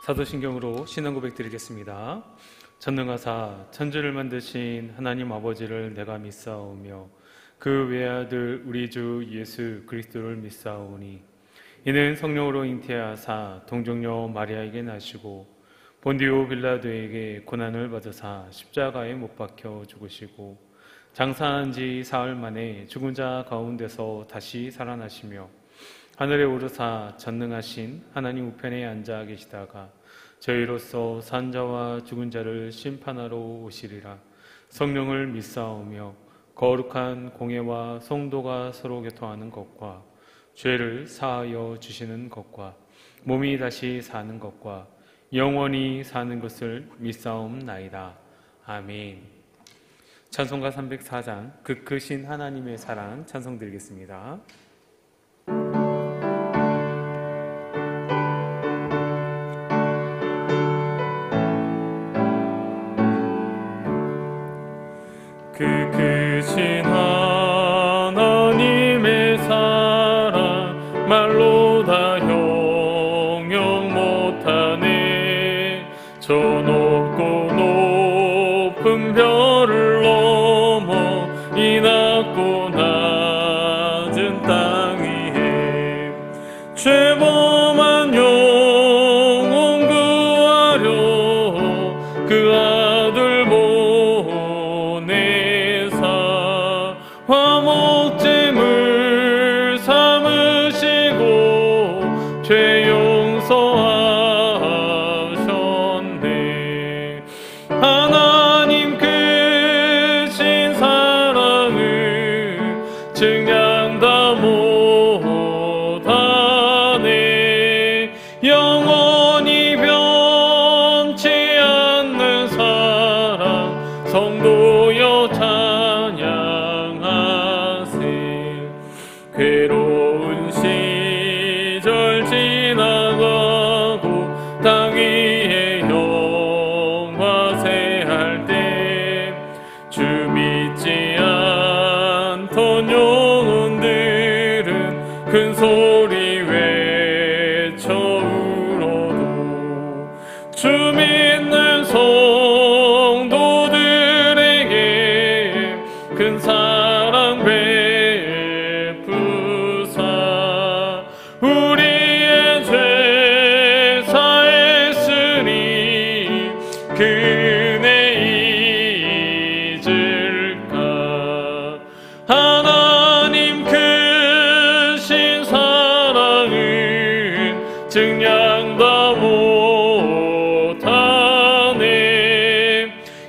사도신경으로 신앙 고백 드리겠습니다. 전능하사 천지를 만드신 하나님 아버지를 내가 믿사오며 그 외아들 우리 주 예수 그리스도를 믿사오니 이는 성령으로 잉태하사 동정녀 마리아에게 나시고 본디오 빌라도에게 고난을 받으사 십자가에 못 박혀 죽으시고 장사한 지 사흘 만에 죽은 자 가운데서 다시 살아나시며 하늘에 오르사 전능하신 하나님 우편에 앉아 계시다가 저희로서 산 자와 죽은 자를 심판하러 오시리라. 성령을 믿사오며 거룩한 공예와 성도가 서로 교통하는 것과 죄를 사하여 주시는 것과 몸이 다시 사는 것과 영원히 사는 것을 믿사옵나이다. 아멘. 찬송가 304장 그 크신 하나님의 사랑 찬송 드리겠습니다. 그 크신 하나님의 사랑 말로 다 형용 못하네. 저 높고 높은 별을 넘어 이 낮고 낮은 땅 위에 죄범한 영혼 구하려 그 아들 화목제물 삼으시고 죄 용서하셨네. 하나님 크신 사랑을 증량 다 못하네. 영원히 변치 않는 사랑 성도여 괴로운 시절 지나가고 땅 위에 영화세할 때 주 믿지 않던 영혼들은 큰 소리 외쳐 울어도 주 믿는 성도들에게 큰 사랑 우리의 죄 사했으니 그네 잊을까. 하나님 크신 사랑은 증량 다 못하네.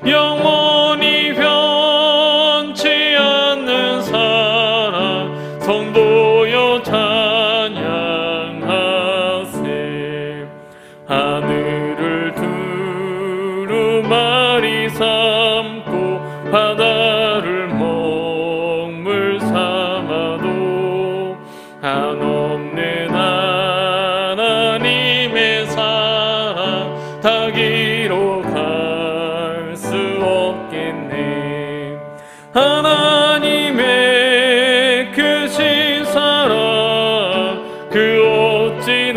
영원히 변치 않는 사랑 성도여 하늘을 두루마리 삼고 바다를 먹물 삼아도 한없는 하나님의 사랑 닿기로 갈 수 없겠네. 하나님의 크신 사랑 그 어찌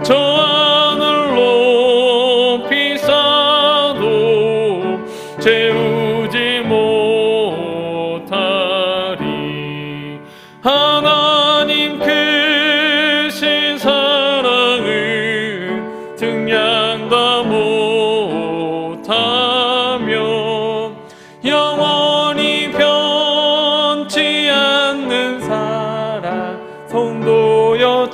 저 하늘 높이 쌓아도 채우지 못하리. 하나님 크신 사랑은 증량 다 못하며 영원히 변치 않는 사랑 성도여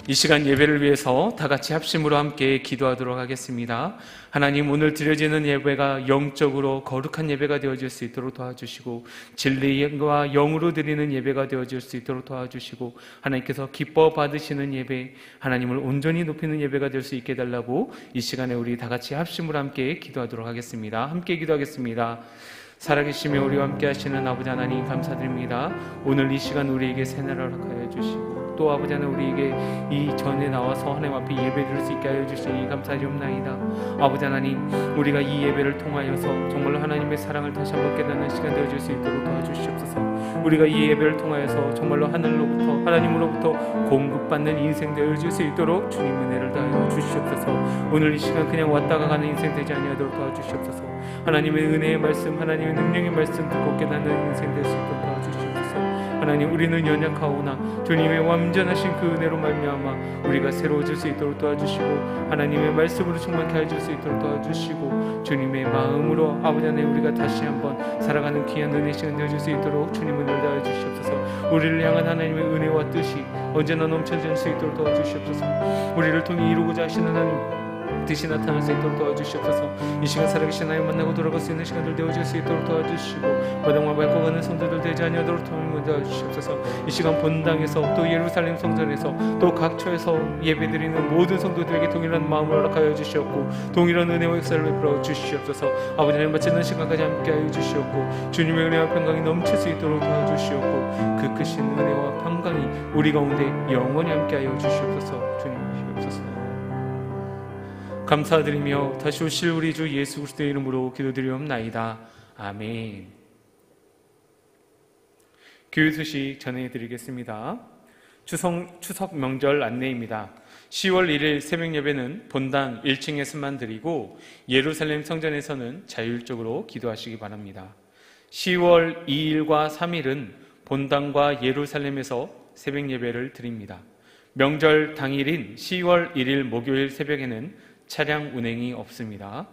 이 시간 예배를 위해서 다 같이 합심으로 함께 기도하도록 하겠습니다. 하나님, 오늘 드려지는 예배가 영적으로 거룩한 예배가 되어질 수 있도록 도와주시고 진리와 영으로 드리는 예배가 되어질 수 있도록 도와주시고 하나님께서 기뻐 받으시는 예배, 하나님을 온전히 높이는 예배가 될 수 있게 해달라고 이 시간에 우리 다 같이 합심으로 함께 기도하도록 하겠습니다. 함께 기도하겠습니다. 살아계시며 우리와 함께 하시는 아버지 하나님 감사드립니다. 오늘 이 시간 우리에게 새날을 허락하여 주시고 주시고 또 아버지 하나님 우리에게 이 전에 나와서 하나님 앞에 예배드릴 수 있게 하여 주시니 감사드리옵나이다. 아버지 하나님 우리가 이 예배를 통하여서 정말로 하나님의 사랑을 다시 한번 깨닫는 시간 되어줄 수 있도록 도와주시옵소서. 우리가 이 예배를 통하여서 정말로 하늘로부터 하나님으로부터 공급받는 인생 되어줄 수 있도록 주님 은혜를 다하여 주시옵소서. 오늘 이 시간 그냥 왔다가 가는 인생 되지 아니하도록 도와주시옵소서. 하나님의 은혜의 말씀, 하나님의 능력의 말씀 듣고 깨닫는 인생 될 수 있도록 도와주시옵소서. 하나님 우리는 연약하오나 주님의 완전하신 그 은혜로 말미암아 우리가 새로워질 수 있도록 도와주시고 하나님의 말씀으로 충만케 해줄 수 있도록 도와주시고 주님의 마음으로 아버지 하나님 우리가 다시 한번 살아가는 귀한 은혜 시간 되어줄 수 있도록 주님 은혜를 다해 주시옵소서. 우리를 향한 하나님의 은혜와 뜻이 언제나 넘쳐질 수 있도록 도와주시옵소서. 우리를 통해 이루고자 하시는 하나님 뜻이 나타날 수 있도록 도와주시옵소서. 이 시간 살아계신 하나님 만나고 돌아갈 수 있는 시간들 되어질 수 있도록 도와주시고 마당만 밟고 가는 성도들 되지 아니하도록 도와주시옵소서. 이 시간 본당에서 또 예루살렘 성전에서 또 각처에서 예배드리는 모든 성도들에게 동일한 마음을 허락하여 주시옵고 동일한 은혜와 역사를 베풀어 주시옵소서. 아버지 하나님 마치는 시간까지 함께하여 주시옵고 주님의 은혜와 평강이 넘칠 수 있도록 도와주시옵고 그 크신 은혜와 평강이 우리 가운데 영원히 함께하여 주시옵소서. 주님 주시옵소서. 감사드리며 다시 오실 우리 주 예수 그리스도의 이름으로 기도드리옵나이다. 아멘. 교회 소식 전해드리겠습니다. 추석 명절 안내입니다. 10월 1일 새벽 예배는 본당 1층에서만 드리고 예루살렘 성전에서는 자율적으로 기도하시기 바랍니다. 10월 2일과 3일은 본당과 예루살렘에서 새벽 예배를 드립니다. 명절 당일인 10월 1일 목요일 새벽에는 차량 운행이 없습니다.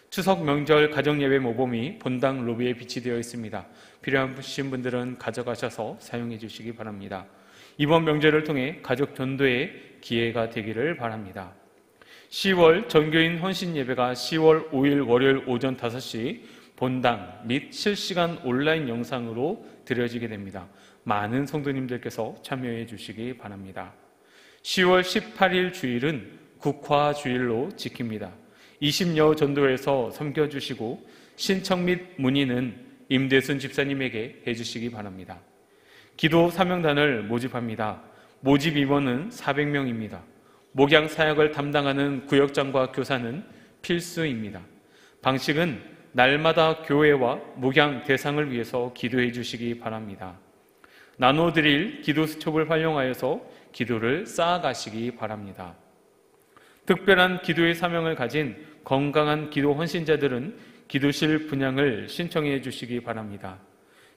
추석 명절 가정예배 모범이 본당 로비에 비치되어 있습니다. 필요하신 분들은 가져가셔서 사용해 주시기 바랍니다. 이번 명절을 통해 가족 전도의 기회가 되기를 바랍니다. 10월 전교인 헌신 예배가 10월 5일 월요일 오전 5시 본당 및 실시간 온라인 영상으로 드려지게 됩니다. 많은 성도님들께서 참여해 주시기 바랍니다. 10월 18일 주일은 국화 주일로 지킵니다. 20여 전도에서 섬겨주시고 신청 및 문의는 임대순 집사님에게 해주시기 바랍니다. 기도 사명단을 모집합니다. 모집 임원은 400명입니다. 목양 사역을 담당하는 구역장과 교사는 필수입니다. 방식은 날마다 교회와 목양 대상을 위해서 기도해 주시기 바랍니다. 나눠드릴 기도 수첩을 활용하여서 기도를 쌓아가시기 바랍니다. 특별한 기도의 사명을 가진 건강한 기도 헌신자들은 기도실 분양을 신청해 주시기 바랍니다.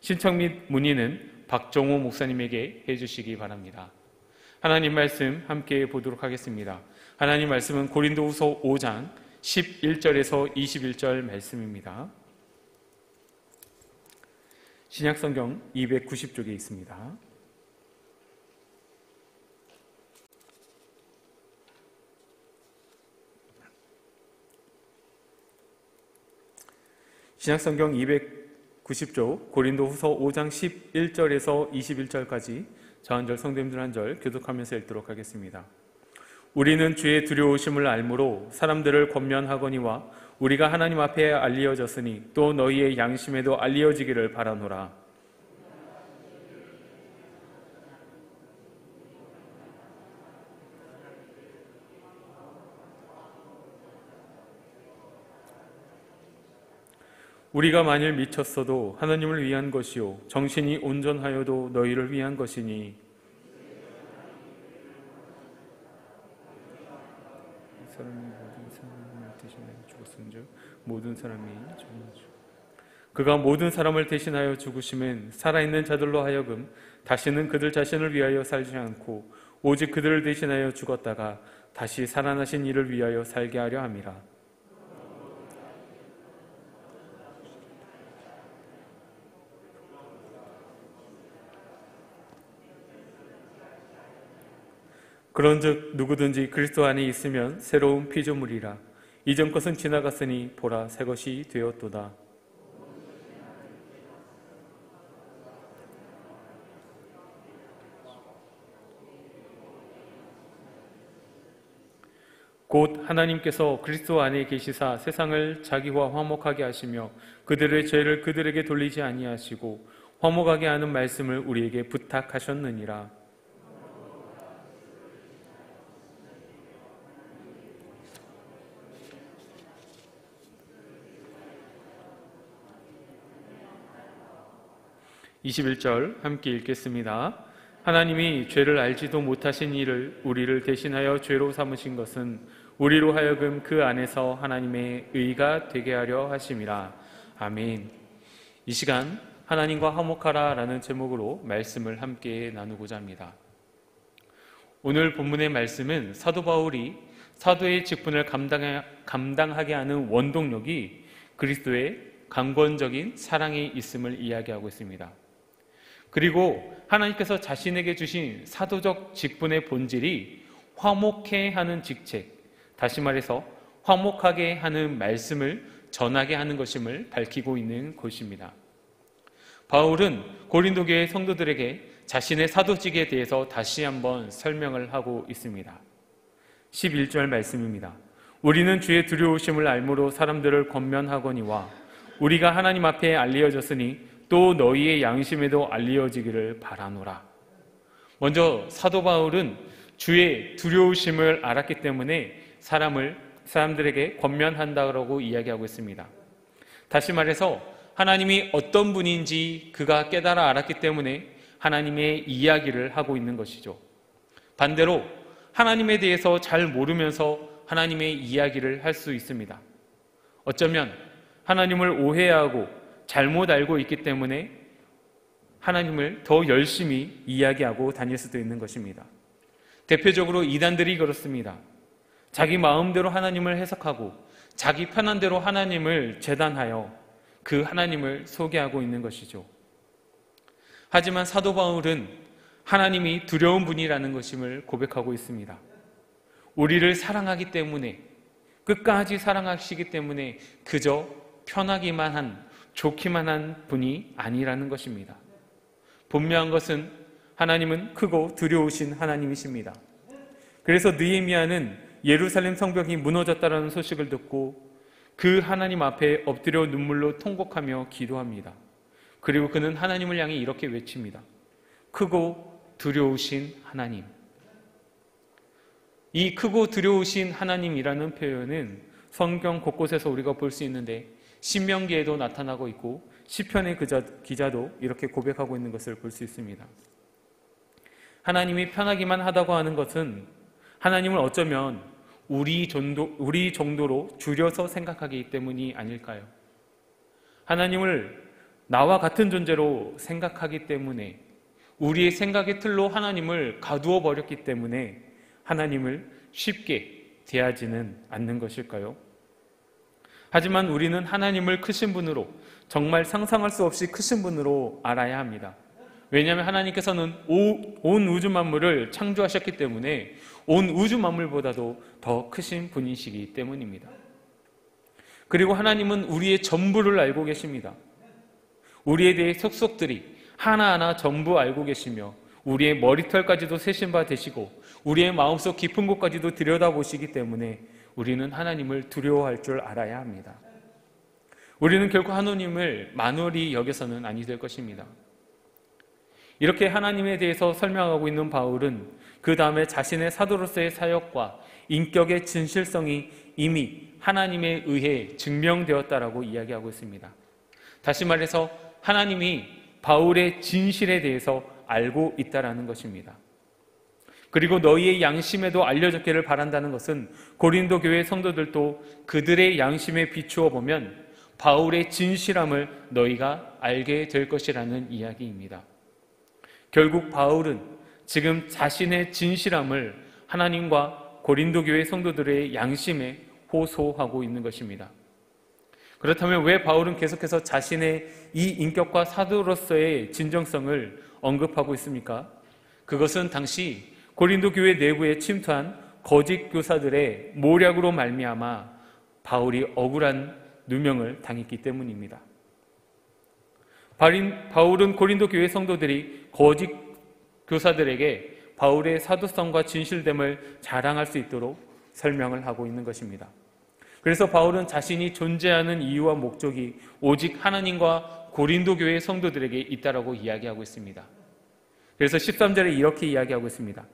신청 및 문의는 박정호 목사님에게 해주시기 바랍니다. 하나님 말씀 함께 보도록 하겠습니다. 하나님 말씀은 고린도후서 5장 11절에서 21절 말씀입니다. 신약성경 290쪽에 있습니다. 신약성경 290쪽 고린도후서 5장 11절에서 21절까지 저 한 절 성도님들 한 절 교독하면서 읽도록 하겠습니다. 우리는 주의 두려우심을 알므로 사람들을 권면하거니와 우리가 하나님 앞에 알리어졌으니 또 너희의 양심에도 알리어지기를 바라노라. 우리가 만일 미쳤어도 하나님을 위한 것이요 정신이 온전하여도 너희를 위한 것이니 그가 모든 사람을 대신하여 죽으심은 살아있는 자들로 하여금 다시는 그들 자신을 위하여 살지 않고 오직 그들을 대신하여 죽었다가 다시 살아나신 이를 위하여 살게 하려 함이라. 그런즉 누구든지 그리스도 안에 있으면 새로운 피조물이라. 이전 것은 지나갔으니 보라 새 것이 되었도다. 곧 하나님께서 그리스도 안에 계시사 세상을 자기와 화목하게 하시며 그들의 죄를 그들에게 돌리지 아니하시고 화목하게 하는 말씀을 우리에게 부탁하셨느니라. 21절 함께 읽겠습니다. 하나님이 죄를 알지도 못하신 이를 우리를 대신하여 죄로 삼으신 것은 우리로 하여금 그 안에서 하나님의 의가 되게 하려 하심이라. 아멘. 이 시간 하나님과 화목하라 라는 제목으로 말씀을 함께 나누고자 합니다. 오늘 본문의 말씀은 사도 바울이 사도의 직분을 감당하게 하는 원동력이 그리스도의 강권적인 사랑에 있음을 이야기하고 있습니다. 그리고 하나님께서 자신에게 주신 사도적 직분의 본질이 화목해 하는 직책, 다시 말해서 화목하게 하는 말씀을 전하게 하는 것임을 밝히고 있는 곳입니다. 바울은 고린도 교회 성도들에게 자신의 사도직에 대해서 다시 한번 설명을 하고 있습니다. 11절 말씀입니다. 우리는 주의 두려우심을 알므로 사람들을 권면하거니와 우리가 하나님 앞에 알려졌으니 또 너희의 양심에도 알려지기를 바라노라. 먼저 사도 바울은 주의 두려우심을 알았기 때문에 사람들에게 권면한다고 이야기하고 있습니다. 다시 말해서 하나님이 어떤 분인지 그가 깨달아 알았기 때문에 하나님의 이야기를 하고 있는 것이죠. 반대로 하나님에 대해서 잘 모르면서 하나님의 이야기를 할 수 있습니다. 어쩌면 하나님을 오해하고 잘못 알고 있기 때문에 하나님을 더 열심히 이야기하고 다닐 수도 있는 것입니다. 대표적으로 이단들이 그렇습니다. 자기 마음대로 하나님을 해석하고 자기 편한 대로 하나님을 재단하여 그 하나님을 소개하고 있는 것이죠. 하지만 사도 바울은 하나님이 두려운 분이라는 것임을 고백하고 있습니다. 우리를 사랑하기 때문에, 끝까지 사랑하시기 때문에 그저 편하기만 한, 좋기만 한 분이 아니라는 것입니다. 분명한 것은 하나님은 크고 두려우신 하나님이십니다. 그래서 느헤미야는 예루살렘 성벽이 무너졌다는 소식을 듣고 그 하나님 앞에 엎드려 눈물로 통곡하며 기도합니다. 그리고 그는 하나님을 향해 이렇게 외칩니다. 크고 두려우신 하나님. 이 크고 두려우신 하나님이라는 표현은 성경 곳곳에서 우리가 볼 수 있는데 신명기에도 나타나고 있고 시편의 기자도 이렇게 고백하고 있는 것을 볼 수 있습니다. 하나님이 편하기만 하다고 하는 것은 하나님을 어쩌면 우리 정도로 줄여서 생각하기 때문이 아닐까요? 하나님을 나와 같은 존재로 생각하기 때문에, 우리의 생각의 틀로 하나님을 가두어 버렸기 때문에 하나님을 쉽게 대하지는 않는 것일까요? 하지만 우리는 하나님을 크신 분으로, 정말 상상할 수 없이 크신 분으로 알아야 합니다. 왜냐하면 하나님께서는 온 우주 만물을 창조하셨기 때문에 온 우주 만물보다도 더 크신 분이시기 때문입니다. 그리고 하나님은 우리의 전부를 알고 계십니다. 우리에 대해 속속들이 하나하나 전부 알고 계시며 우리의 머리털까지도 세신 바 되시고 우리의 마음속 깊은 곳까지도 들여다보시기 때문에 우리는 하나님을 두려워할 줄 알아야 합니다. 우리는 결코 하나님을 만홀히 여겨서는 아니 될 것입니다. 이렇게 하나님에 대해서 설명하고 있는 바울은 그 다음에 자신의 사도로서의 사역과 인격의 진실성이 이미 하나님에 의해 증명되었다라고 이야기하고 있습니다. 다시 말해서 하나님이 바울의 진실에 대해서 알고 있다라는 것입니다. 그리고 너희의 양심에도 알려졌기를 바란다는 것은 고린도 교회 성도들도 그들의 양심에 비추어 보면 바울의 진실함을 너희가 알게 될 것이라는 이야기입니다. 결국 바울은 지금 자신의 진실함을 하나님과 고린도 교회 성도들의 양심에 호소하고 있는 것입니다. 그렇다면 왜 바울은 계속해서 자신의 이 인격과 사도로서의 진정성을 언급하고 있습니까? 그것은 당시 고린도 교회 내부에 침투한 거짓 교사들의 모략으로 말미암아 바울이 억울한 누명을 당했기 때문입니다. 바울은 고린도 교회 성도들이 거짓 교사들에게 바울의 사도성과 진실됨을 자랑할 수 있도록 설명을 하고 있는 것입니다. 그래서 바울은 자신이 존재하는 이유와 목적이 오직 하나님과 고린도 교회 성도들에게 있다라고 이야기하고 있습니다. 그래서 13절에 이렇게 이야기하고 있습니다.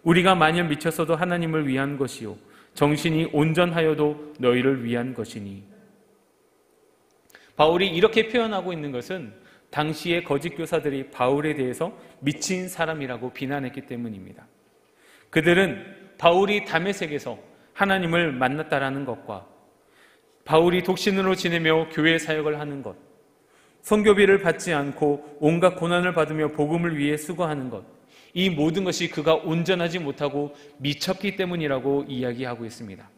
우리가 만일 미쳤어도 하나님을 위한 것이요 정신이 온전하여도 너희를 위한 것이니. 바울이 이렇게 표현하고 있는 것은 당시의 거짓 교사들이 바울에 대해서 미친 사람이라고 비난했기 때문입니다. 그들은 바울이 다메섹에서 하나님을 만났다라는 것과 바울이 독신으로 지내며 교회 사역을 하는 것, 선교비를 받지 않고 온갖 고난을 받으며 복음을 위해 수고하는 것, 이 모든 것이 그가 온전하지 못하고 미쳤기 때문이라고 이야기하고 있습니다.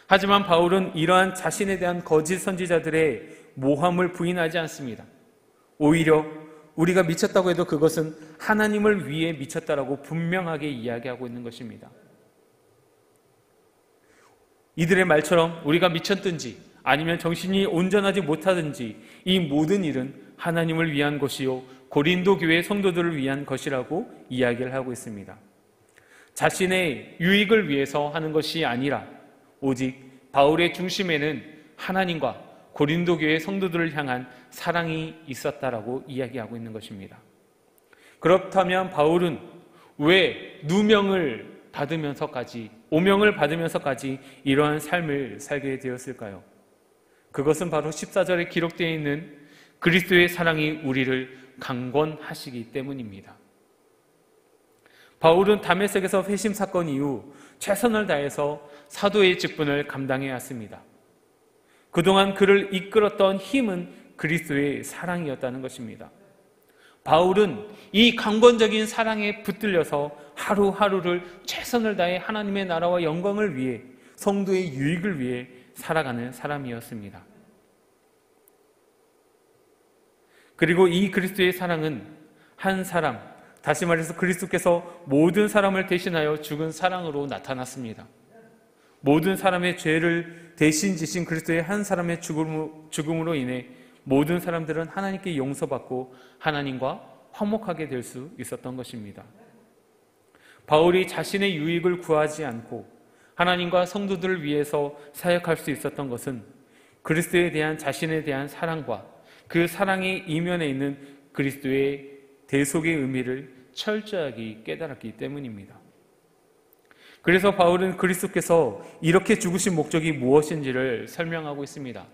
하지만 바울은 이러한 자신에 대한 거짓 선지자들의 모함을 부인하지 않습니다. 오히려 우리가 미쳤다고 해도 그것은 하나님을 위해 미쳤다라고 분명하게 이야기하고 있는 것입니다. 이들의 말처럼 우리가 미쳤든지 아니면 정신이 온전하지 못하든지 이 모든 일은 하나님을 위한 것이요 고린도 교회 성도들을 위한 것이라고 이야기를 하고 있습니다. 자신의 유익을 위해서 하는 것이 아니라 오직 바울의 중심에는 하나님과 고린도 교회 성도들을 향한 사랑이 있었다라고 이야기하고 있는 것입니다. 그렇다면 바울은 왜 누명을 받으면서까지, 오명을 받으면서까지 이러한 삶을 살게 되었을까요? 그것은 바로 14절에 기록되어 있는 그리스도의 사랑이 우리를 강권하시기 때문입니다. 바울은 다메섹에서 회심 사건 이후 최선을 다해서 사도의 직분을 감당해 왔습니다. 그동안 그를 이끌었던 힘은 그리스도의 사랑이었다는 것입니다. 바울은 이 강권적인 사랑에 붙들려서 하루하루를 최선을 다해 하나님의 나라와 영광을 위해, 성도의 유익을 위해 살아가는 사람이었습니다. 그리고 이 그리스도의 사랑은 한 사람, 다시 말해서 그리스도께서 모든 사람을 대신하여 죽은 사랑으로 나타났습니다. 모든 사람의 죄를 대신 지신 그리스도의 한 사람의 죽음으로 인해 모든 사람들은 하나님께 용서받고 하나님과 화목하게 될 수 있었던 것입니다. 바울이 자신의 유익을 구하지 않고 하나님과 성도들을 위해서 사역할 수 있었던 것은 그리스도에 대한 자신에 대한 사랑과 그 사랑의 이면에 있는 그리스도의 대속의 의미를 철저하게 깨달았기 때문입니다. 그래서 바울은 그리스도께서 이렇게 죽으신 목적이 무엇인지를 설명하고 있습니다.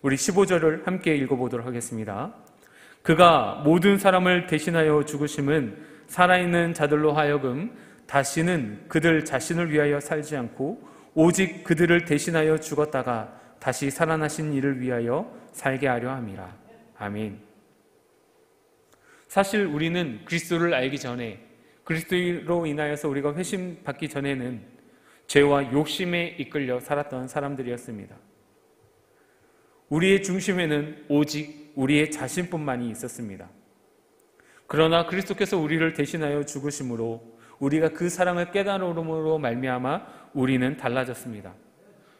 우리 15절을 함께 읽어보도록 하겠습니다. 그가 모든 사람을 대신하여 죽으심은 살아있는 자들로 하여금 다시는 그들 자신을 위하여 살지 않고 오직 그들을 대신하여 죽었다가 다시 살아나신 이를 위하여 살게 하려 함이라. 아멘. 사실 우리는 그리스도를 알기 전에, 그리스도로 인하여서 우리가 회심 받기 전에는 죄와 욕심에 이끌려 살았던 사람들이었습니다. 우리의 중심에는 오직 우리의 자신뿐만이 있었습니다. 그러나 그리스도께서 우리를 대신하여 죽으심으로 우리가 그 사랑을 깨달음으로 말미암아 우리는 달라졌습니다.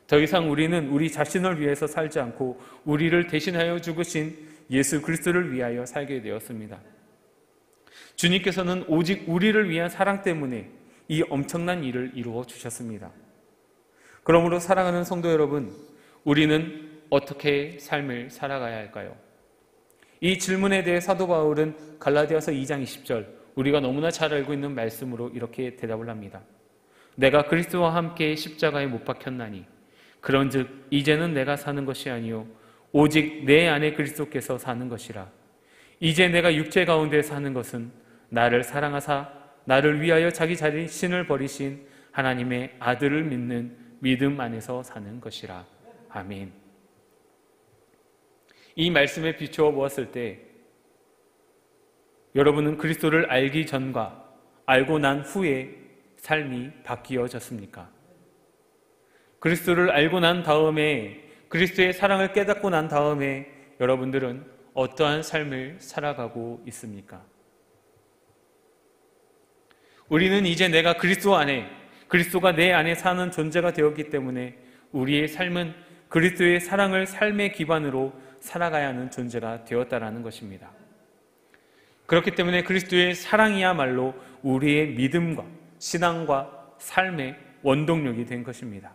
더 이상 우리는 우리 자신을 위해서 살지 않고 우리를 대신하여 죽으신 예수 그리스도를 위하여 살게 되었습니다. 주님께서는 오직 우리를 위한 사랑 때문에 이 엄청난 일을 이루어 주셨습니다. 그러므로 사랑하는 성도 여러분, 우리는 어떻게 삶을 살아가야 할까요? 이 질문에 대해 사도 바울은 갈라디아서 2장 20절, 우리가 너무나 잘 알고 있는 말씀으로 이렇게 대답을 합니다. 내가 그리스도와 함께 십자가에 못 박혔나니 그런즉 이제는 내가 사는 것이 아니요 오직 내 안에 그리스도께서 사는 것이라. 이제 내가 육체 가운데 사는 것은 나를 사랑하사 나를 위하여 자기 자신을 버리신 하나님의 아들을 믿는 믿음 안에서 사는 것이라. 아멘. 이 말씀에 비추어 보았을 때 여러분은 그리스도를 알기 전과 알고 난 후에 삶이 바뀌어졌습니까? 그리스도를 알고 난 다음에, 그리스도의 사랑을 깨닫고 난 다음에 여러분들은 어떠한 삶을 살아가고 있습니까? 우리는 이제 내가 그리스도 안에, 그리스도가 내 안에 사는 존재가 되었기 때문에 우리의 삶은 그리스도의 사랑을 삶의 기반으로 살아가야 하는 존재가 되었다라는 것입니다. 그렇기 때문에 그리스도의 사랑이야말로 우리의 믿음과 신앙과 삶의 원동력이 된 것입니다.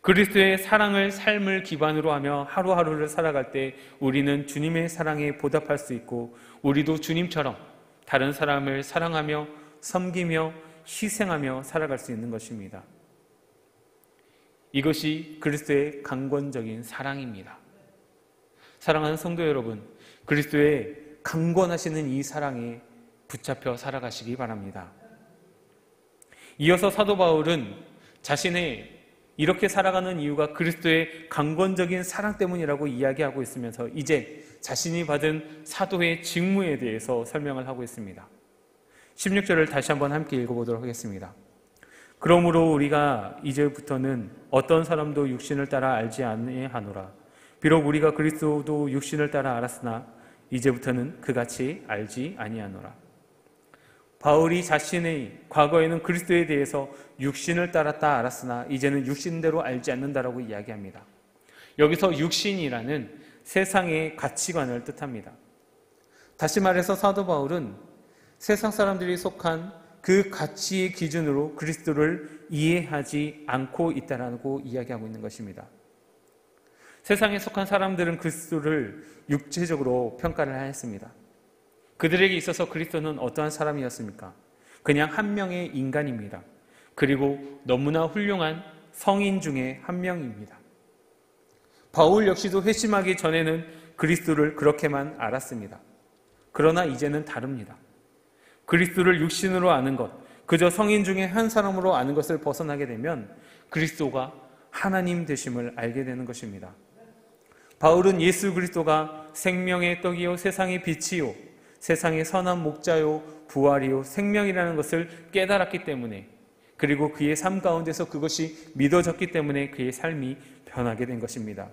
그리스도의 사랑을 삶을 기반으로 하며 하루하루를 살아갈 때 우리는 주님의 사랑에 보답할 수 있고 우리도 주님처럼 다른 사람을 사랑하며 섬기며 희생하며 살아갈 수 있는 것입니다. 이것이 그리스도의 강권적인 사랑입니다. 사랑하는 성도 여러분, 그리스도의 강권하시는 이 사랑에 붙잡혀 살아가시기 바랍니다. 이어서 사도 바울은 자신의 이렇게 살아가는 이유가 그리스도의 강권적인 사랑 때문이라고 이야기하고 있으면서 이제 자신이 받은 사도의 직무에 대해서 설명을 하고 있습니다. 16절을 다시 한번 함께 읽어보도록 하겠습니다. 그러므로 우리가 이제부터는 어떤 사람도 육신을 따라 알지 아니하노라. 비록 우리가 그리스도도 육신을 따라 알았으나 이제부터는 그같이 알지 아니하노라. 바울이 자신의 과거에는 그리스도에 대해서 육신을 따랐다 알았으나 이제는 육신대로 알지 않는다라고 이야기합니다. 여기서 육신이라는 세상의 가치관을 뜻합니다. 다시 말해서 사도 바울은 세상 사람들이 속한 그 가치의 기준으로 그리스도를 이해하지 않고 있다라고 이야기하고 있는 것입니다. 세상에 속한 사람들은 그리스도를 육체적으로 평가를 하였습니다. 그들에게 있어서 그리스도는 어떠한 사람이었습니까? 그냥 한 명의 인간입니다. 그리고 너무나 훌륭한 성인 중에 한 명입니다. 바울 역시도 회심하기 전에는 그리스도를 그렇게만 알았습니다. 그러나 이제는 다릅니다. 그리스도를 육신으로 아는 것, 그저 성인 중에 한 사람으로 아는 것을 벗어나게 되면 그리스도가 하나님 되심을 알게 되는 것입니다. 바울은 예수 그리스도가 생명의 떡이요 세상의 빛이요 세상의 선한 목자요 부활이요 생명이라는 것을 깨달았기 때문에, 그리고 그의 삶 가운데서 그것이 믿어졌기 때문에 그의 삶이 변하게 된 것입니다.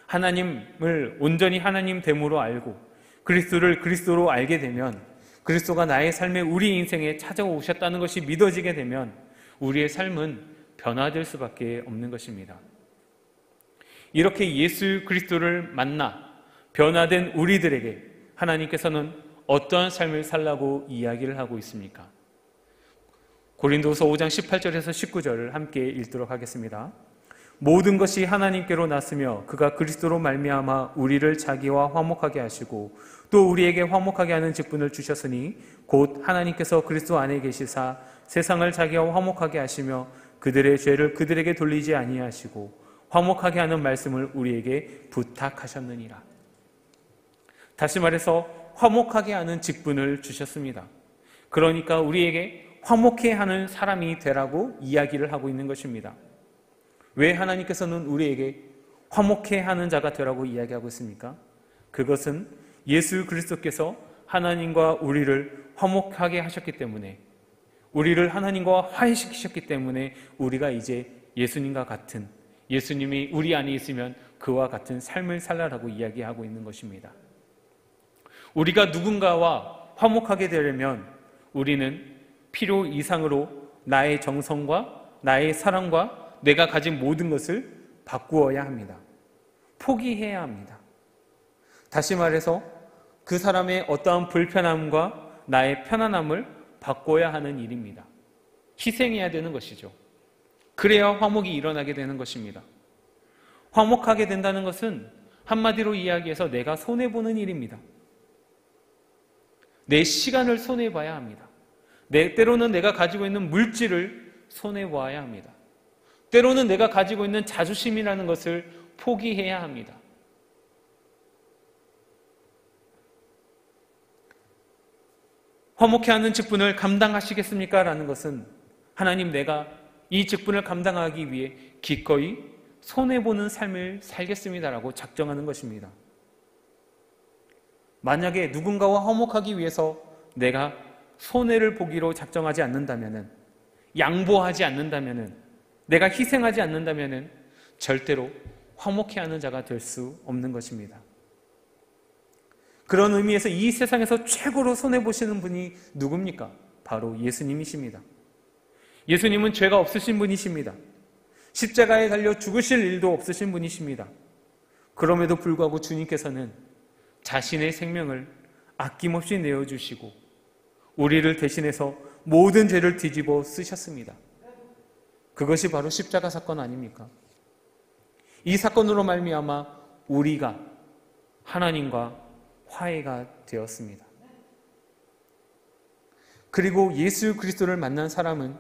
하나님을 온전히 하나님 됨으로 알고 그리스도를 그리스도로 알게 되면, 그리스도가 나의 삶에 우리 인생에 찾아오셨다는 것이 믿어지게 되면 우리의 삶은 변화될 수밖에 없는 것입니다. 이렇게 예수 그리스도를 만나 변화된 우리들에게 하나님께서는 어떠한 삶을 살라고 이야기를 하고 있습니까? 고린도서 5장 18절에서 19절을 함께 읽도록 하겠습니다. 모든 것이 하나님께로 났으며 그가 그리스도로 말미암아 우리를 자기와 화목하게 하시고 또 우리에게 화목하게 하는 직분을 주셨으니 곧 하나님께서 그리스도 안에 계시사 세상을 자기와 화목하게 하시며 그들의 죄를 그들에게 돌리지 아니하시고 화목하게 하는 말씀을 우리에게 부탁하셨느니라. 다시 말해서 화목하게 하는 직분을 주셨습니다. 그러니까 우리에게 화목해 하는 사람이 되라고 이야기를 하고 있는 것입니다. 왜 하나님께서는 우리에게 화목해 하는 자가 되라고 이야기하고 있습니까? 그것은 예수 그리스도께서 하나님과 우리를 화목하게 하셨기 때문에, 우리를 하나님과 화해시키셨기 때문에 우리가 이제 예수님과 같은, 예수님이 우리 안에 있으면 그와 같은 삶을 살라라고 이야기하고 있는 것입니다. 우리가 누군가와 화목하게 되려면 우리는 필요 이상으로 나의 정성과 나의 사랑과 내가 가진 모든 것을 바꾸어야 합니다. 포기해야 합니다. 다시 말해서 그 사람의 어떠한 불편함과 나의 편안함을 바꿔야 하는 일입니다. 희생해야 되는 것이죠. 그래야 화목이 일어나게 되는 것입니다. 화목하게 된다는 것은 한마디로 이야기해서 내가 손해보는 일입니다. 내 시간을 손해봐야 합니다. 때로는 내가 가지고 있는 물질을 손해봐야 합니다. 때로는 내가 가지고 있는 자존심이라는 것을 포기해야 합니다. 화목해 하는 직분을 감당하시겠습니까? 라는 것은 하나님, 내가 이 직분을 감당하기 위해 기꺼이 손해보는 삶을 살겠습니다라고 작정하는 것입니다. 만약에 누군가와 화목하기 위해서 내가 손해를 보기로 작정하지 않는다면, 양보하지 않는다면, 내가 희생하지 않는다면 절대로 화목해 하는 자가 될 수 없는 것입니다. 그런 의미에서 이 세상에서 최고로 손해보시는 분이 누굽니까? 바로 예수님이십니다. 예수님은 죄가 없으신 분이십니다. 십자가에 달려 죽으실 일도 없으신 분이십니다. 그럼에도 불구하고 주님께서는 자신의 생명을 아낌없이 내어주시고 우리를 대신해서 모든 죄를 뒤집어 쓰셨습니다. 그것이 바로 십자가 사건 아닙니까? 이 사건으로 말미암아 우리가 하나님과 화해가 되었습니다. 그리고 예수 그리스도를 만난 사람은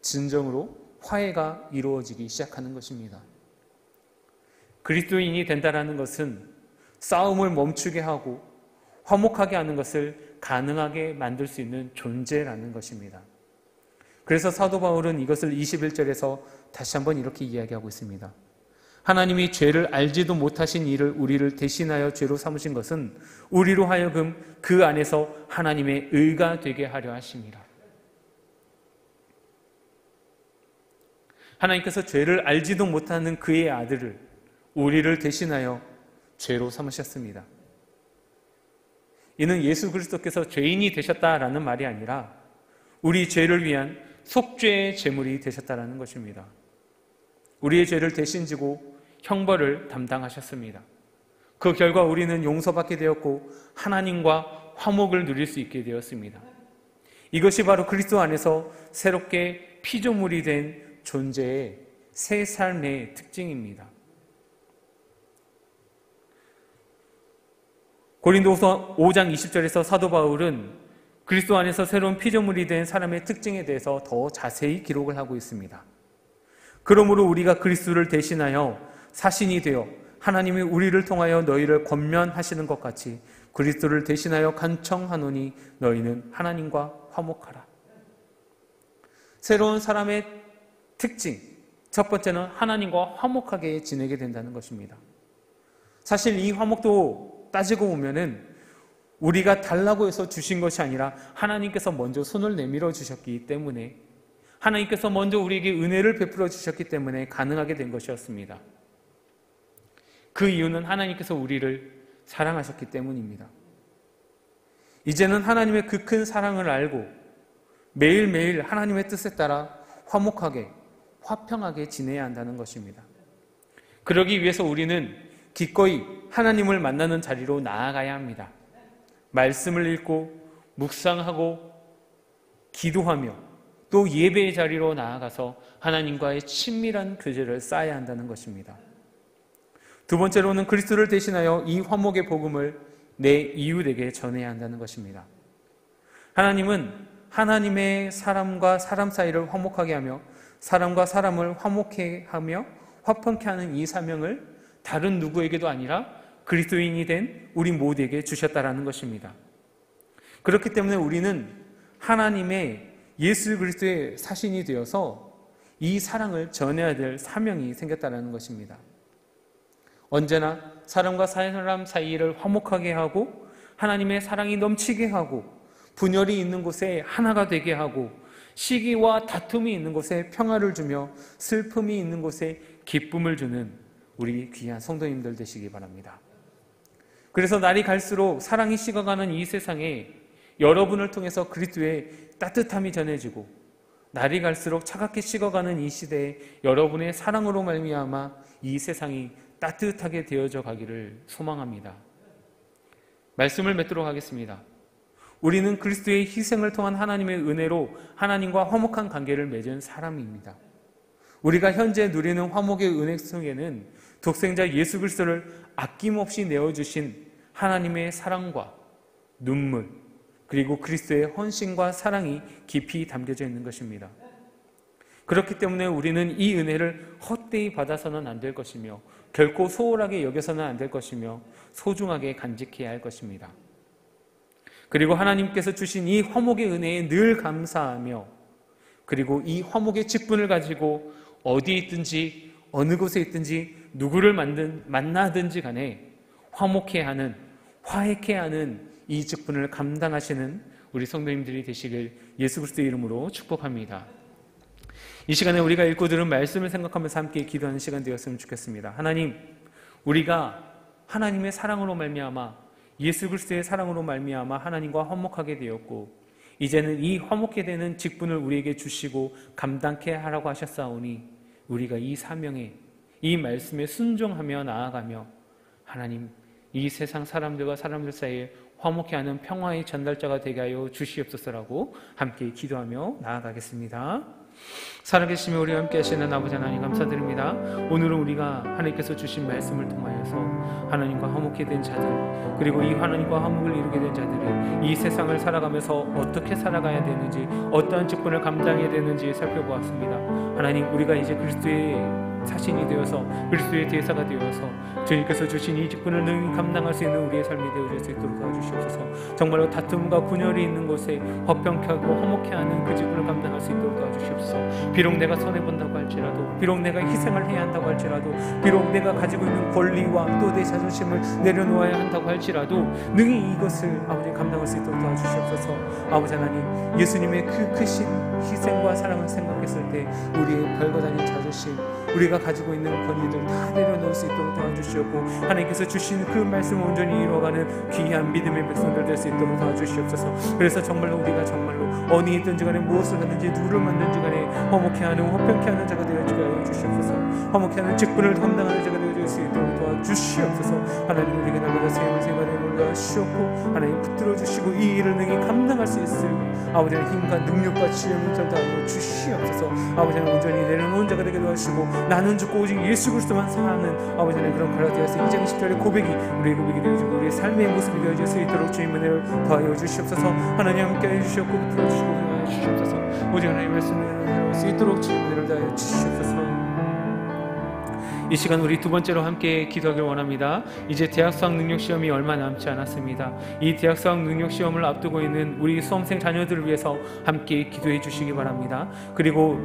진정으로 화해가 이루어지기 시작하는 것입니다. 그리스도인이 된다는 것은 싸움을 멈추게 하고 화목하게 하는 것을 가능하게 만들 수 있는 존재라는 것입니다. 그래서 사도 바울은 이것을 21절에서 다시 한번 이렇게 이야기하고 있습니다. 하나님이 죄를 알지도 못하신 이를 우리를 대신하여 죄로 삼으신 것은 우리로 하여금 그 안에서 하나님의 의가 되게 하려 하심이라. 하나님께서 죄를 알지도 못하는 그의 아들을 우리를 대신하여 죄로 삼으셨습니다. 이는 예수 그리스도께서 죄인이 되셨다라는 말이 아니라 우리 죄를 위한 속죄의 제물이 되셨다라는 것입니다. 우리의 죄를 대신 지고 형벌을 담당하셨습니다. 그 결과 우리는 용서받게 되었고 하나님과 화목을 누릴 수 있게 되었습니다. 이것이 바로 그리스도 안에서 새롭게 피조물이 된 존재의 새 삶의 특징입니다. 고린도후서 5장 20절에서 사도 바울은 그리스도 안에서 새로운 피조물이 된 사람의 특징에 대해서 더 자세히 기록을 하고 있습니다. 그러므로 우리가 그리스도를 대신하여 사신이 되어 하나님이 우리를 통하여 너희를 권면하시는 것 같이 그리스도를 대신하여 간청하노니 너희는 하나님과 화목하라. 새로운 사람의 특징, 첫 번째는 하나님과 화목하게 지내게 된다는 것입니다. 사실 이 화목도 따지고 보면은 우리가 달라고 해서 주신 것이 아니라 하나님께서 먼저 손을 내밀어 주셨기 때문에, 하나님께서 먼저 우리에게 은혜를 베풀어 주셨기 때문에 가능하게 된 것이었습니다. 그 이유는 하나님께서 우리를 사랑하셨기 때문입니다. 이제는 하나님의 그 큰 사랑을 알고 매일매일 하나님의 뜻에 따라 화목하게, 화평하게 지내야 한다는 것입니다. 그러기 위해서 우리는 기꺼이 하나님을 만나는 자리로 나아가야 합니다. 말씀을 읽고 묵상하고 기도하며 또 예배의 자리로 나아가서 하나님과의 친밀한 교제를 쌓아야 한다는 것입니다. 두 번째로는 그리스도를 대신하여 이 화목의 복음을 내 이웃에게 전해야 한다는 것입니다. 하나님은 하나님의 사람과 사람 사이를 화목하게 하며 사람과 사람을 화목해 하며 화평케 하는 이 사명을 다른 누구에게도 아니라 그리스도인이 된 우리 모두에게 주셨다라는 것입니다. 그렇기 때문에 우리는 하나님의 예수 그리스도의 사신이 되어서 이 사랑을 전해야 될 사명이 생겼다라는 것입니다. 언제나 사람과 사람 사이를 화목하게 하고 하나님의 사랑이 넘치게 하고 분열이 있는 곳에 하나가 되게 하고 시기와 다툼이 있는 곳에 평화를 주며 슬픔이 있는 곳에 기쁨을 주는 우리 귀한 성도님들 되시기 바랍니다. 그래서 날이 갈수록 사랑이 식어가는 이 세상에 여러분을 통해서 그리스도의 따뜻함이 전해지고 날이 갈수록 차갑게 식어가는 이 시대에 여러분의 사랑으로 말미암아 이 세상이 따뜻하게 되어져 가기를 소망합니다. 말씀을 맺도록 하겠습니다. 우리는 그리스도의 희생을 통한 하나님의 은혜로 하나님과 화목한 관계를 맺은 사람입니다. 우리가 현재 누리는 화목의 은혜 속에는 독생자 예수 그리스도를 아낌없이 내어주신 하나님의 사랑과 눈물, 그리고 그리스도의 헌신과 사랑이 깊이 담겨져 있는 것입니다. 그렇기 때문에 우리는 이 은혜를 헛되이 받아서는 안 될 것이며 결코 소홀하게 여겨서는 안 될 것이며 소중하게 간직해야 할 것입니다. 그리고 하나님께서 주신 이 화목의 은혜에 늘 감사하며 그리고 이 화목의 직분을 가지고 어디에 있든지 어느 곳에 있든지 누구를 만나든지 간에 화목해 하는, 화해케 하는 이 직분을 감당하시는 우리 성도님들이 되시길 예수 그리스도의 이름으로 축복합니다. 이 시간에 우리가 읽고 들은 말씀을 생각하면서 함께 기도하는 시간 되었으면 좋겠습니다. 하나님, 우리가 하나님의 사랑으로 말미암아 예수 그리스도의 사랑으로 말미암아 하나님과 화목하게 되었고 이제는 이 화목게 되는 직분을 우리에게 주시고 감당케 하라고 하셨사오니 우리가 이 사명에, 이 말씀에 순종하며 나아가며 하나님, 이 세상 사람들과 사람들 사이에 화목케 하는 평화의 전달자가 되게 하여 주시옵소서라고 함께 기도하며 나아가겠습니다. 살아계시며 우리와 함께 하시는 아버지 하나님 감사드립니다. 오늘은 우리가 하나님께서 주신 말씀을 통하여서 하나님과 화목케 된 자들, 그리고 이 하나님과 화목을 이루게 된 자들이 이 세상을 살아가면서 어떻게 살아가야 되는지, 어떠한 직분을 감당해야 되는지 살펴보았습니다. 하나님, 우리가 이제 그리스도의 사신이 되어서 그리스도의 대사가 되어서 주님께서 주신 이 직분을 능히 감당할 수 있는 우리의 삶이 되어질 수 있도록 도와주시옵소서. 정말로 다툼과 분열이 있는 곳에 화평케 하고 화목케 하는 그 직분을 감당할 수 있도록 도와주시옵소서. 비록 내가 손해본다고 할지라도, 비록 내가 희생을 해야 한다고 할지라도, 비록 내가 가지고 있는 권리와 또 내 자존심을 내려놓아야 한다고 할지라도 능히 이것을 아버지 감당할 수 있도록 도와주시옵소서. 아버지 하나님, 예수님의 그 크신 희생과 사랑을 생각했을 때 우리의 별것 아닌 자존심, 우리가 가지고 있는 권위들 다 내려놓을 수 있도록 도와주시옵고, 하나님께서 주신 그 말씀을 온전히 이루어가는 귀한 믿음의 백성들 될 수 있도록 도와주시옵소서. 그래서 정말로 우리가 정말로 어디 있든지 간에 무엇을 하든지 누구를 만든지 간에 화목케 하는 화평케 하는 자가 되어주게 하여 주시옵소서. 화목케 하는 직분을 감당하는 자가 되어줄 수 있도록 도와주시옵소서. 하나님, 우리가 날마다 세임을 세임하는 놀라 주시옵고, 하나님 붙들어 주시고 이 일을 능히 감당할 수 있을 아버지의 힘과 능력과 지혜를 전달하여 주시옵소서. 아버지는 온전히 내려놓은 자가 되게 도와주시고, 나는 죽고 오직 예수 그리스도만 사랑하는 아버지는 그런 갈라디아서 2장 10절의 고백이 우리의 고백이 되어주고 우리의 삶의 모습이 되어질 수 있도록 주님의 은혜를 더하여 주시옵소서. 하나님 함께하여 주시옵고 붙들어 주시고 응하여 주시옵소서. 오직 하나님의 말씀을 살아갈 수 있도록 주님의 은혜를 더하여 주시옵소서. 이 시간 우리 두 번째로 함께 기도하길 원합니다. 이제 대학수학 능력시험이 얼마 남지 않았습니다. 이 대학수학 능력시험을 앞두고 있는 우리 수험생 자녀들을 위해서 함께 기도해 주시기 바랍니다. 그리고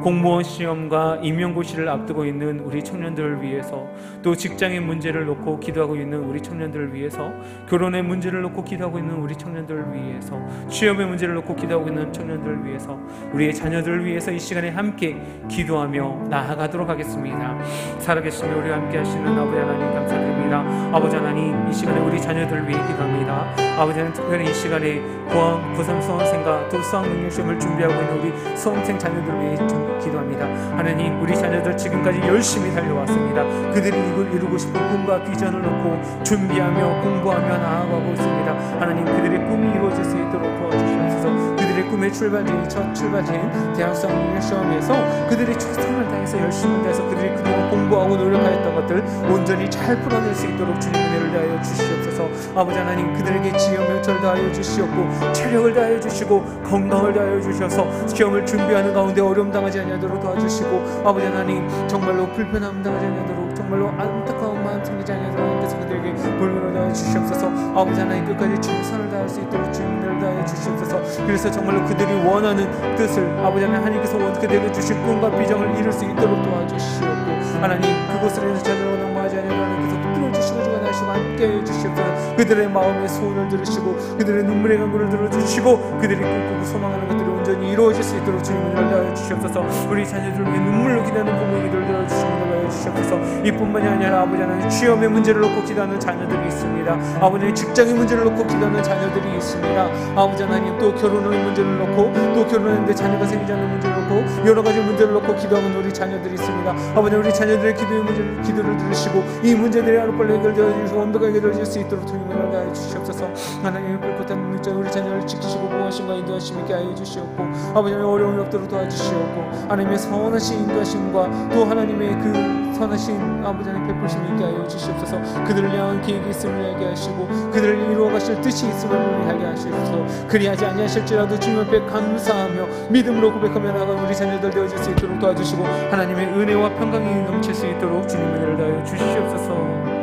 공무원 시험과 임용고시를 앞두고 있는 우리 청년들을 위해서, 또 직장의 문제를 놓고 기도하고 있는 우리 청년들을 위해서, 결혼의 문제를 놓고 기도하고 있는 우리 청년들을 위해서, 취업의 문제를 놓고 기도하고 있는 청년들을 위해서, 우리의 자녀들을 위해서 이 시간에 함께 기도하며 나아가도록 하겠습니다. 살아계시며 우리와 함께 하시는 아버지 하나님 감사드립니다. 아버지 하나님, 이 시간에 우리 자녀들을 위해 기도합니다. 아버지는 특별히 이 시간에 고3 수험생과 또 수학능력시험을 준비하고 있는 우리 수험생 자녀들을 위해 기도합니다. 하나님, 우리 자녀들 지금까지 열심히 달려왔습니다. 그들이 이루고 싶은 꿈과 비전을 놓고 준비하며 공부하며 나아가고 있습니다. 하나님, 그들의 꿈이 이루어질 수 있도록 도와주시옵소서. 그들의 꿈의 출발지인 첫 출발지인 대학수학 능력시험에서 그들이 최선을 다해서 열심히 다해서 그들이 그동안 공부하고 노력하였던 것들 온전히 잘 풀어낼 수 있도록 주님의 은혜를 다하여 주시옵소서. 아버지 하나님, 그들에게 지혜와 명철을 다하여 주시옵고 체력을 다하여 주시고 건강을 다하여 주셔서 시험을 준비하는 가운데 어려움 당하지 아니하도록 도와주시고, 아버지 하나님, 정말로 불편함 당하지 아니하도록, 정말로 안타까운 마음 생기지 아니하도록 하나님께서 그들에게 볼륨을 다하여 주시옵소서. 아버지 하나님, 끝까지 최선을 다할 수 있도록 주님을 다하여 주시옵소서. 그래서 정말로 그들이 원하는 뜻을 아버지 하나님께서 그들에게 주신 꿈과 비전을 이룰 수 있도록 도와주시옵고, 하나님, 그곳을 위해서 찾아오고 넘어가지 아니하도록 하나님께서 붙들어 주시고 주관하시고 함께해 주시옵소서. 그들의 마음의 소원을 들으시고 그들의 눈물의 간구를 들어주시고 그들이 꿈꾸고 소망하는 것들이 온전히 이루어질 수 있도록 주님을 달려 주시옵소서. 우리 자녀들을 위해 눈물로 기도하는 부모님들을 들어주시고 달려 주시옵소서. 이뿐만이 아니라 아버지 하나님, 취업의 문제를 놓고 기도하는 자녀들이 있습니다. 아버지, 직장의 문제를 놓고 기도하는 자녀들이 있습니다. 아버지 하나님, 또 결혼의 문제를 놓고, 또 결혼했는데 자녀가 생기지 않는 문제를 놓고, 여러 가지 문제를 놓고 기도하는 우리 자녀들이 있습니다. 아버지, 우리 자녀들의 기도를 들으시고 이 문제들이 하루빨리 해결되어 주시고 완벽하게 해결될 수 있도록 주님을 다해 주시옵소서. 하나님의 불꽃한 능력자 우리 자녀를 지키시고 보호하심과 인도하심 있게 하여 주시옵고, 아버지의 어려움이 없도록 도와주시옵고, 하나님의 선하신 인도하심과 또 하나님의 그 선하신 아버지 하나님 베푸심이 있게 하여 주시옵소서. 그들을 향한 계획이 있음을 알게 하시고 그들을 이루어 가실 뜻이 있음을 알게 하시옵소서. 그리하지 아니하실지라도 주님 앞에 감사하며 믿음으로 고백하며 나아가는 우리 자녀들 되어질 수 있도록 도와주시고, 하나님의 은혜와 평강이 넘칠 수 있도록 주님의 은혜를 다하여 주시옵소서.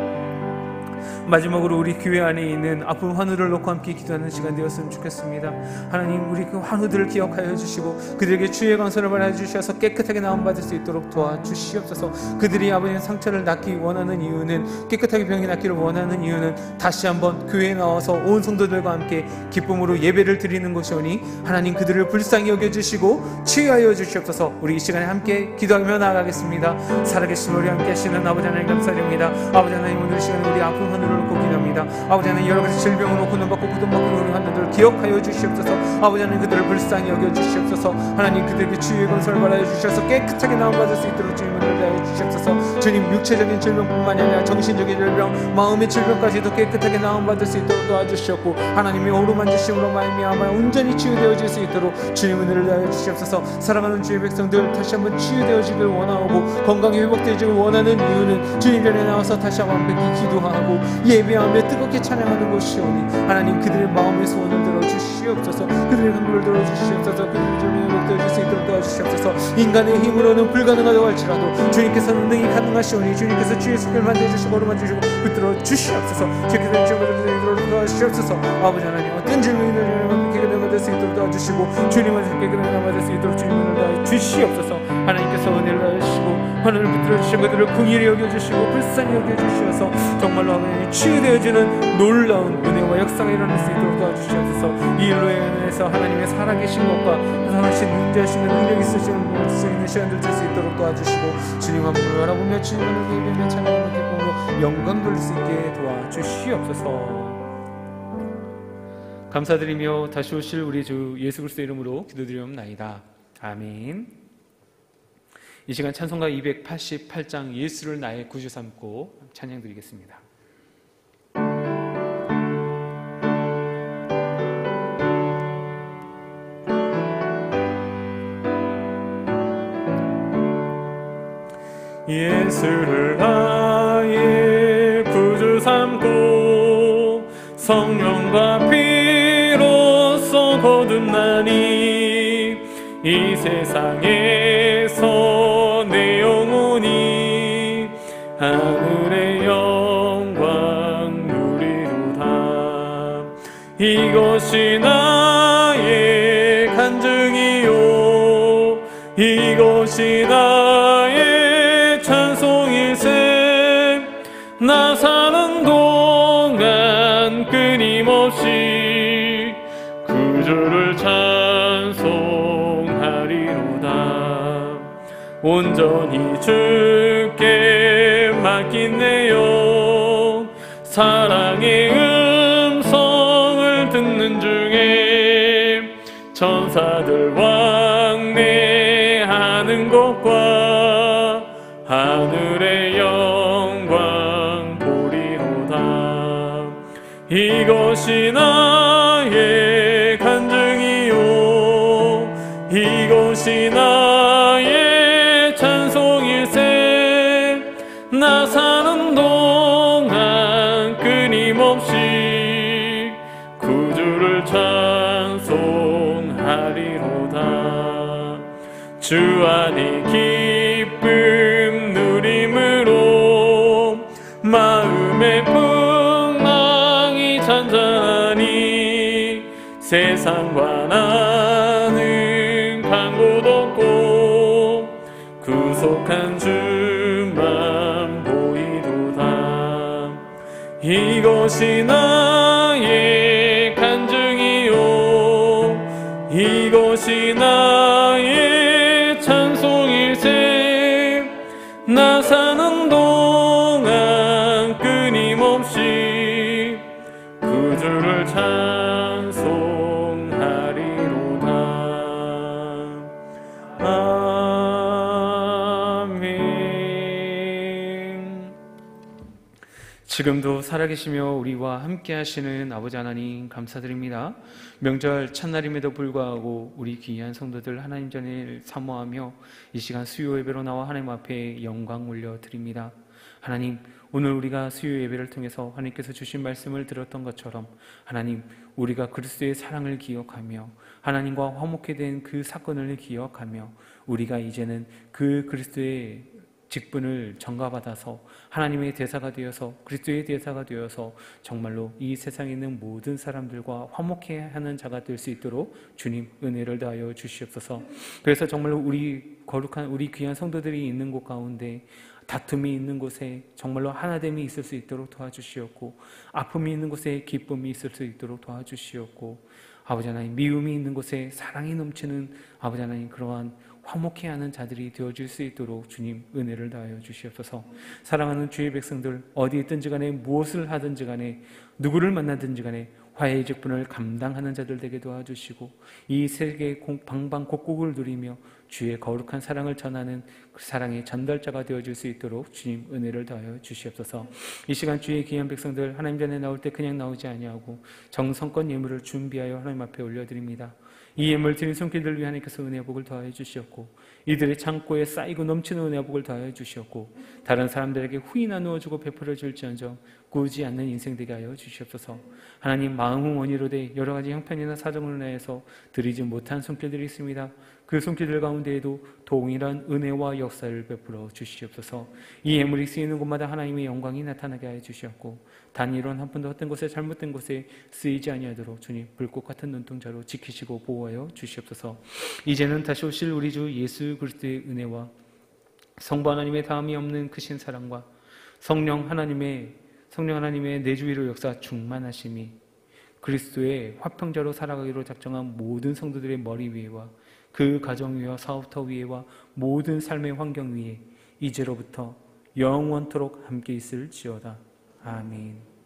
마지막으로 우리 교회 안에 있는 아픈 환우를 놓고 함께 기도하는 시간 되었으면 좋겠습니다. 하나님, 우리 그 환우들을 기억하여 주시고 그들에게 주의 강선을 발하여 주셔서 깨끗하게 나음받을 수 있도록 도와주시옵소서. 그들이 아버지의 상처를 낫기 원하는 이유는, 깨끗하게 병이 낫기를 원하는 이유는 다시 한번 교회에 나와서 온 성도들과 함께 기쁨으로 예배를 드리는 것이오니, 하나님 그들을 불쌍히 여겨주시고 치유하여 주시옵소서. 우리 이 시간에 함께 기도하며 나아가겠습니다. 살아계신 우리 함께 하시는 아버지 하나님 감사드립니다. 아버지 하나님, 오늘 이 시간에 우리 아픈 환우를 놓고 기도합니다. 아버지 하나님, 여러 가지 질병을 놓고 눈받고 부둥받고 우리 환우들을 기억하여 주시옵소서. 아버지 하나님, 그들을 불쌍히 여겨 주시옵소서. 하나님, 그들에게 주의 건설을 받아 주셔서 깨끗하게 나음받을 수 있도록 주님을 다해 주시옵소서. 주님, 육체적인 질병뿐만이 아니라 정신적인 질병, 마음의 질병까지도 깨끗하게 나음받을 수 있도록 도와주시옵고, 하나님의 어루만지심으로 말미암아 온전히 치유되어질 수 있도록 주님 은혜를 다해 주시옵소서. 사랑하는 주의 백성들 다시 한번 치유되어지길 원하고 건강이 회복되어지길 원하는 이유는 주님 전에 나와서 다시 한번 완벽히 기도하고 예배하며 뜨겁게 찬양하는 것이오니 하나님 그들의 마음의 소원을 들어주시옵소서. 그들의 눈물을 들어주시옵소서. 그들의 조명을 먹들어줄 수 있도록 도와주시옵소서. 인간의 힘으로는 불가능하다고 할지라도 주님께서는 능히 가능하시오니 주님께서 주의 손을 만져주시고 오르만주시고 붙들어 주시옵소서. 주께서 주님을 도와주시옵소서. 아버지 하나님 어떤 질문이든 깨끗하게 만들 수 있도록 도와주시고 주님을 깨끗하게 만들 수 있도록 주님을 도와주시옵소서. 하나님께서 은혜를 도와주시고 하늘을 붙들어 주시고 그들을 긍휼히 여겨주시고 불쌍히 여겨주시어서 정말로 하나님 치유되어지는 놀라운 은혜와 역사가 일어날 수 있도록 도와주시옵소서. 이 일로 인해서 하나님의 살아계신 것과 살아계신 능자하시는 능력이 있으시는 수 있는 시간들 될 수 있도록 도와주시고 주님 한 분을 바라보며 주님을 예배하며 찬양하며 기쁨으로 영광 돌릴 수 있게 도와주시옵소서. 감사드리며 다시 오실 우리 주 예수 그리스도 이름으로 기도드리옵나이다. 아멘. 이 시간 찬송가 288장 예수를 나의 구주 삼고 찬양드리겠습니다. 예수를 나의 구주 삼고 성령과 피로써 거듭나니 이 세상에서 내 영혼이 하늘의 영광 누리로다. 이것이 나의 간증이요 이것이 나의 찬송일세. 나 사는 동안 끊임없이 구주를 찬송하리로다. 온전히 주께 맡긴 내 영 사랑의 음성을 듣는 중에 천사들 왕래하는 것과 하늘의 영광 보리로다. 이것이 나의 간증이요 이것이 나의 찬송일세. 나 사는 동안 끊임없이 구주를 찬송하리로다. 주 안에 기쁨 누림으로 마음의 풍랑이 잔잔하니 세상과 나는 간 곳 없고 구속한 주만 보이도다. 이것이 나의 간증이요 이것이 나의 찬송일세. 나 사는 동안 끊임없이 구주를 찬송하리로다. 아멘. 지금도 살아계시며 우리와 함께 하시는 아버지 하나님 감사드립니다. 명절 첫날임에도 불구하고 우리 귀한 성도들 하나님 전에 사모하며 이 시간 수요 예배로 나와 하나님 앞에 영광 올려드립니다. 하나님, 오늘 우리가 수요 예배를 통해서 하나님께서 주신 말씀을 들었던 것처럼 하나님, 우리가 그리스도의 사랑을 기억하며 하나님과 화목해 된 그 사건을 기억하며 우리가 이제는 그 그리스도의 직분을 전가받아서 하나님의 대사가 되어서 그리스도의 대사가 되어서 정말로 이 세상에 있는 모든 사람들과 화목해 하는 자가 될 수 있도록 주님 은혜를 다하여 주시옵소서. 그래서 정말로 우리 거룩한 우리 귀한 성도들이 있는 곳 가운데 다툼이 있는 곳에 정말로 하나됨이 있을 수 있도록 도와주시옵고 아픔이 있는 곳에 기쁨이 있을 수 있도록 도와주시옵고 아버지 하나님 미움이 있는 곳에 사랑이 넘치는 아버지 하나님 그러한 화목해 하는 자들이 되어줄 수 있도록 주님 은혜를 다하여 주시옵소서. 사랑하는 주의 백성들 어디 있든지 간에 무엇을 하든지 간에 누구를 만나든지 간에 화해의 직분을 감당하는 자들 되게 도와주시고 이 세계 방방곡곡을 누리며 주의 거룩한 사랑을 전하는 그 사랑의 전달자가 되어줄 수 있도록 주님 은혜를 다하여 주시옵소서. 이 시간 주의 귀한 백성들 하나님 전에 나올 때 그냥 나오지 아니하고 정성껏 예물을 준비하여 하나님 앞에 올려드립니다. 이 예물 드린 손길들 위해 하나님께서 은혜와 복을 더하여 주시었고 이들의 창고에 쌓이고 넘치는 은혜와 복을 더하여 주시었고 다른 사람들에게 후히 나누어 주고 베풀어 줄지언정 꾸지 않는 인생 되게 하여 주시옵소서. 하나님, 마음은 원이로 돼 여러 가지 형편이나 사정을 인하여서 드리지 못한 손길들이 있습니다. 그 손길들 가운데에도 동일한 은혜와 역사를 베풀어 주시옵소서. 이 예물이 쓰이는 곳마다 하나님의 영광이 나타나게 하여 주시옵고 단 이런 한 푼도 헛된 곳에 잘못된 곳에 쓰이지 아니하도록 주님 불꽃 같은 눈동자로 지키시고 보호하여 주시옵소서. 이제는 다시 오실 우리 주 예수 그리스도의 은혜와 성부 하나님의 다함이 없는 크신 사랑과 성령 하나님의 내 주위로 역사 충만하심이 그리스도의 화평자로 살아가기로 작정한 모든 성도들의 머리 위에와 그 가정 위와 사업터 위에와 모든 삶의 환경 위에 이제로부터 영원토록 함께 있을지어다. 아멘.